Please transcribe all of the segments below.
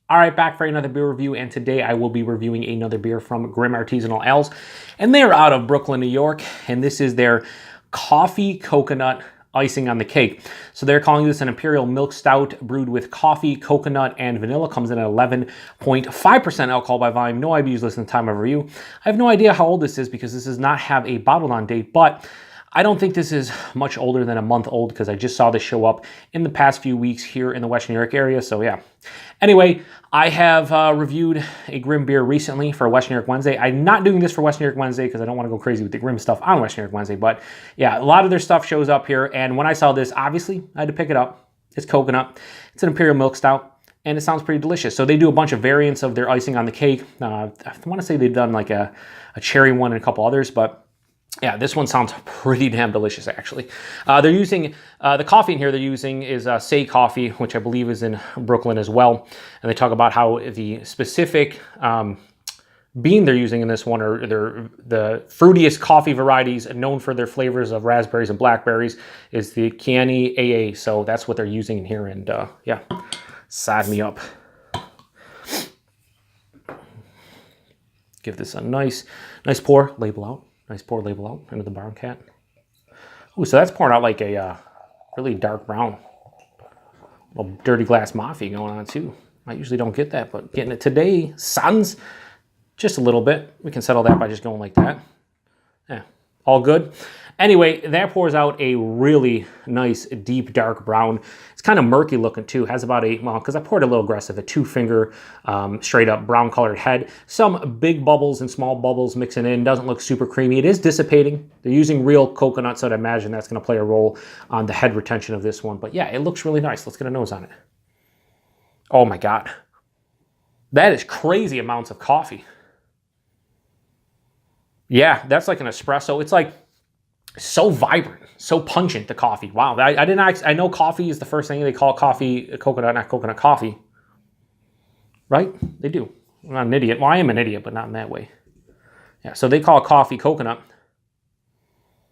All right, back for another beer review, and today I will be reviewing another beer from Grimm Artisanal Ales, and they're out of Brooklyn, New York, and this is their coffee coconut icing on the cake. So they're calling this an Imperial Milk Stout brewed with coffee, coconut, and vanilla. Comes in at 11.5% alcohol by volume. No IBUs listed in the time of review. I have no idea how old this is because this does not have a bottled on date, but I don't think this is much older than a month old because I just saw this show up in the past few weeks here in the Western New York area, so yeah. Anyway, I have reviewed a Grimm beer recently for Western New York Wednesday. I'm not doing this for Western New York Wednesday because I don't want to go crazy with the Grimm stuff on Western New York Wednesday, but yeah, a lot of their stuff shows up here, and when I saw this, obviously, I had to pick it up. It's coconut. It's an Imperial Milk Stout, and it sounds pretty delicious. So they do a bunch of variants of their icing on the cake. I want to say they've done like a cherry one and a couple others, but yeah, this one sounds pretty damn delicious, actually. They're using, the coffee in here they're using is Sey Coffee, which I believe is in Brooklyn as well. And they talk about how the specific bean they're using in this one are the fruitiest coffee varieties known for their flavors of raspberries and blackberries is the Kieni AA. So that's what they're using in here, and yeah, side me up. Give this a nice pour, label out. Nice pour, label out into the brown cat. Ooh, so that's pouring out like a really dark brown. A little dirty glass Mouthfeel going on too. I usually don't get that, but getting it today, sons. Just a little bit. We can settle that by just going like that. Yeah, all good. Anyway, that pours out a really nice, deep, dark brown. It's kind of murky looking too. Has about a, well, because I poured a little aggressive, a 2-finger straight up brown colored head. Some big bubbles and small bubbles mixing in. Doesn't look super creamy. It is dissipating. They're using real coconut, so I'd imagine that's going to play a role on the head retention of this one. But yeah, it looks really nice. Let's get a nose on it. Oh my God. That is crazy amounts of coffee. Yeah, that's like an espresso. It's like so vibrant, so pungent, the coffee. Wow, I know coffee is the first thing they call coffee, coconut, not coconut coffee. Right? They do. I'm not an idiot. Well, I am an idiot, but not in that way. Yeah, so they call coffee coconut.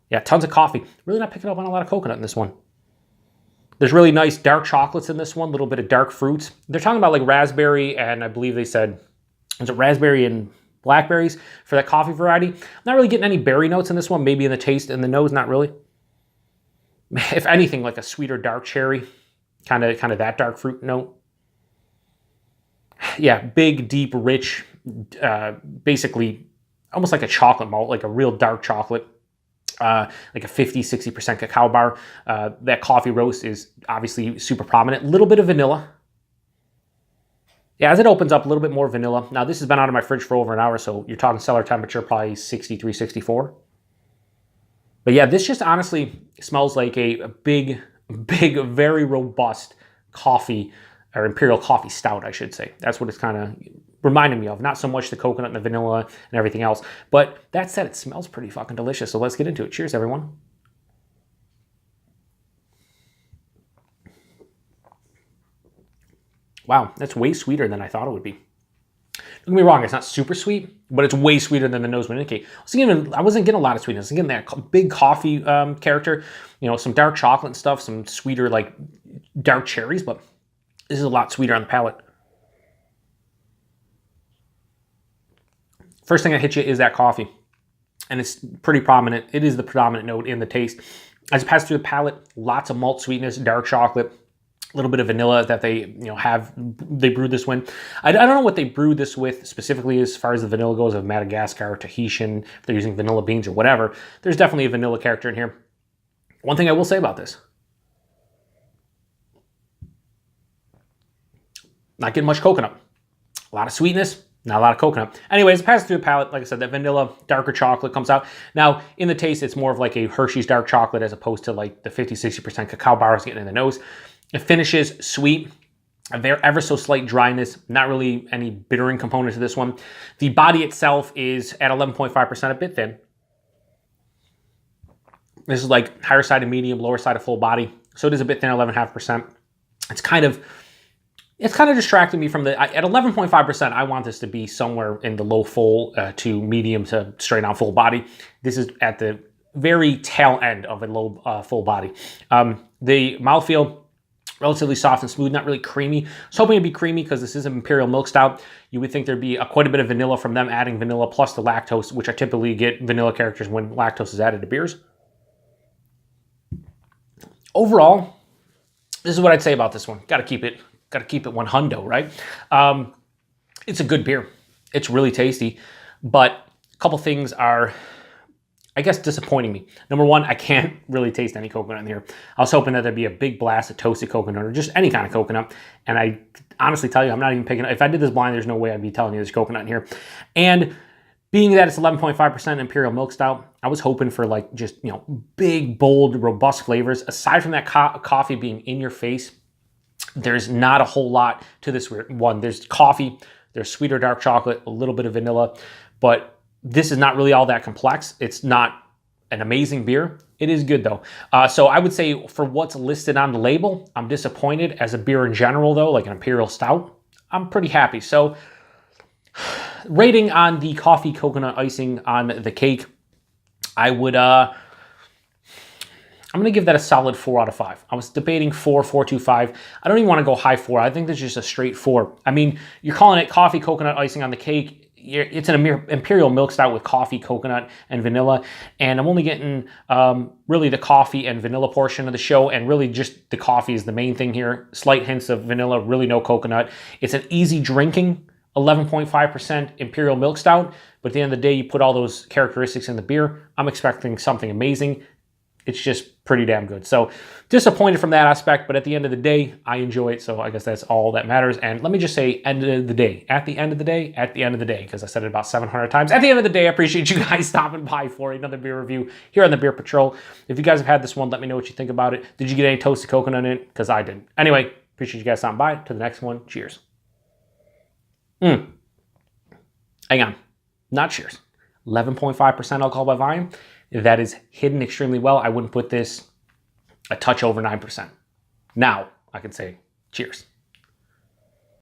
Yeah, tons of coffee. Really not picking up on a lot of coconut in this one. There's really nice dark chocolates in this one, a little bit of dark fruits. They're talking about like raspberry, and I believe they said, is it raspberry and blackberries for that coffee variety? Not really getting any berry notes in this one, maybe in the taste and the nose, not really. If anything, like a sweeter dark cherry, kind of that dark fruit note. Yeah, big, deep, rich, basically almost like a chocolate malt, like a real dark chocolate, like a 50-60% cacao bar. That coffee roast is obviously super prominent. A little bit of vanilla. Yeah, as it opens up, a little bit more vanilla. Now, this has been out of my fridge for over an hour, so you're talking cellar temperature, probably 63, 64. But yeah, this just honestly smells like a big, very robust coffee, or Imperial coffee stout, I should say. That's what it's kind of reminding me of. Not so much the coconut and the vanilla and everything else. But that said, it smells pretty fucking delicious, so let's get into it. Cheers, everyone. Wow, that's way sweeter than I thought it would be. Don't get me wrong, it's not super sweet, but it's way sweeter than the nose would indicate. I wasn't getting a lot of sweetness. I was getting that big coffee character, you know, some dark chocolate and stuff, some sweeter like dark cherries, but this is a lot sweeter on the palate. First thing that hits you is that coffee, and it's pretty prominent. It is the predominant note in the taste. As it passes through the palate, lots of malt sweetness, dark chocolate, a little bit of vanilla that they, they brewed this with. I don't know what they brewed this with specifically as far as the vanilla goes, of Madagascar, Tahitian, if they're using vanilla beans or whatever. There's definitely a vanilla character in here. One thing I will say about this, not getting much coconut. A lot of sweetness, not a lot of coconut. Anyways, it passes through the palate. Like I said, that vanilla, darker chocolate comes out. Now, in the taste, it's more of like a Hershey's dark chocolate as opposed to like the 50-60% cacao bars getting in the nose. It finishes sweet, a very ever so slight dryness, not really any bittering component to this one. The body itself is at 11.5%, a bit thin. This is like higher side of medium, lower side of full body. So it is a bit thin, 11.5%. It's kind of distracting me from at 11.5%, I want this to be somewhere in the low full to medium to straight on full body. This is at the very tail end of a low full body. The mouthfeel, relatively soft and smooth, not really creamy. I was hoping it'd be creamy because this is an Imperial Milk Stout. You would think there'd be quite a bit of vanilla from them adding vanilla plus the lactose, which I typically get vanilla characters when lactose is added to beers. Overall, this is what I'd say about this one. Got to keep it 100, right? It's a good beer. It's really tasty, but a couple things are, I guess, disappointing me. Number one, I can't really taste any coconut in here. I was hoping that there'd be a big blast of toasted coconut or just any kind of coconut. And I honestly tell you, I'm not even picking, if I did this blind, there's no way I'd be telling you there's coconut in here. And being that it's 11.5% Imperial Milk Stout, I was hoping for like just, you know, big, bold, robust flavors. Aside from that coffee being in your face, there's not a whole lot to this one. There's coffee, there's sweeter dark chocolate, a little bit of vanilla, but this is not really all that complex. It's not an amazing beer. It is good though. So I would say for what's listed on the label, I'm disappointed. As a beer in general though, like an Imperial Stout, I'm pretty happy. So rating on the coffee coconut icing on the cake, I would, I'm going to give that a solid 4 out of 5. I was debating 4, 4.25. I don't even want to go high 4. I think this is just a straight 4. I mean, you're calling it coffee coconut icing on the cake. It's an Imperial Milk Stout with coffee, coconut, and vanilla. And I'm only getting really the coffee and vanilla portion of the show. And really just the coffee is the main thing here. Slight hints of vanilla, really no coconut. It's an easy drinking 11.5% Imperial Milk Stout. But at the end of the day, you put all those characteristics in the beer. I'm expecting something amazing. It's just pretty damn good. So disappointed from that aspect, but at the end of the day, I enjoy it. So I guess that's all that matters. And let me just say, end of the day, at the end of the day, at the end of the day, because I said it about 700 times. At the end of the day, I appreciate you guys stopping by for another beer review here on the Beer Patrol. If you guys have had this one, let me know what you think about it. Did you get any toasted coconut in it? Because I didn't. Anyway, appreciate you guys stopping by. To the next one, cheers. Hang on, not cheers. 11.5% alcohol by volume. That is hidden extremely well. I wouldn't put this a touch over 9%. Now I can say cheers.